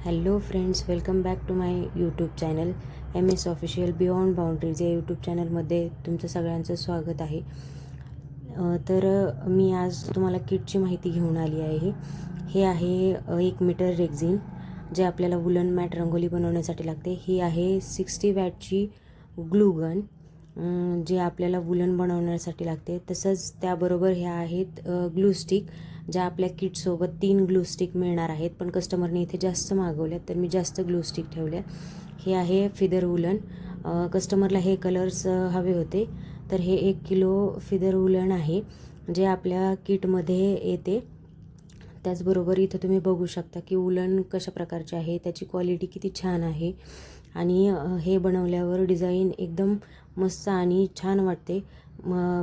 Hello friends, welcome back to my YouTube channel MS official beyond boundaries या YouTube चॅनलमध्ये तुमचं सगळ्यांचं स्वागत आहे. मी आज तुम्हाला किटची माहिती घेऊन आली आहे. हे आहे 1 मीटर रेक्झिन जे आपल्याला वुलन मॅट रंगोली बनवण्यासाठी लागते. ही आहे 60 वॅटची ग्लू गन जे आपल्याला वुलन बनवण्यासाठी लागते. तसंच त्याबरोबर ह्या आहेत ग्लू स्टिक ज्या आपल्या किटसोबत 3 ग्लू स्टिक मिळणार आहेत, पण कस्टमरने इथे जास्त मागवल्या तर मी जास्त ग्लू स्टिक ठेवल्या. हे आहे फिदर वुलन. कस्टमरला हे कलर्स हवे होते, तर हे 1 किलो फिदर वुलन आहे जे आपल्या किटमध्ये येते. त्याचबरोबर इथं तुम्ही बघू शकता की वुलन कशा प्रकारचे आहे, त्याची क्वालिटी किती छान आहे आणि हे बनवल्यावर डिझाईन एकदम मस्त आणि छान वाटते.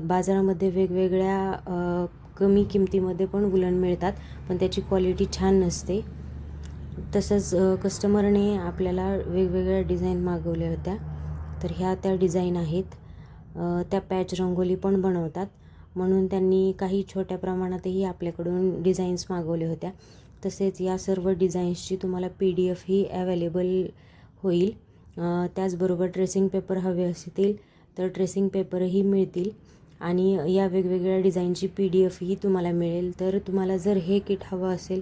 बाजारामध्ये वेगवेगळ्या कमी किमतीमध्ये पण वुलन मिळतात, पण त्याची क्वालिटी छान नसते. तसंच कस्टमरने आपल्याला वेगवेगळ्या डिझाईन मागवल्या होत्या, तर ह्या त्या डिझाईन आहेत. त्या पॅच रंगोली पण बनवतात, म्हणून त्यांनी काही छोट्या प्रमाणातही आपल्याकडून डिझाईन्स मागवल्या होत्या. तसेच या सर्व डिझाईन्सची तुम्हाला PDF ही अवेलेबल होईल. त्याचबरोबर ट्रेसिंग पेपर हवे असतील तर ट्रेसिंग पेपरही मिळतील आणि या वेगवेगळ्या डिझाईनची PDF ही तुम्हाला मिळेल. तर तुम्हाला जर हे किट हवं असेल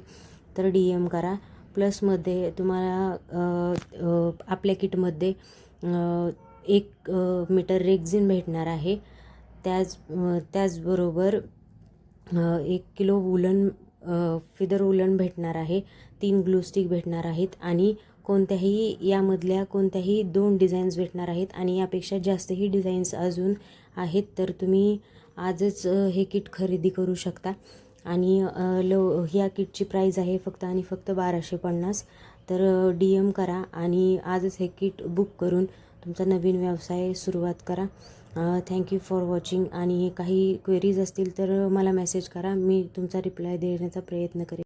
तर DM करा. प्लसमध्ये तुम्हाला आपल्या किटमध्ये 1 मीटर रेक्झिन भेटणार आहे. त्याचबरोबर 1 किलो वुलन फिदर वुलन भेटणार आहे, 3 ग्लू स्टिक भेटणार आहेत आणि यामधल्या कोणत्याही 2 डिझाईन्स भेटणार आहेत आणि यापेक्षा जास्तही डिझाईन्स अजून आहेत. तर तुम्ही आजच हे किट खरेदी करू शकता आणि ह्या किटची प्राईज आहे फक्त आणि फक्त 1250. तर DM करा आणि आजच हे किट बुक करून तुमचा नवीन व्यवसाय सुरुवात करा. Thank you for watching. आणि काही क्वेरीज असतील तर मला मेसेज करा, मी तुमचा रिप्लाय देण्याचा प्रयत्न करेन.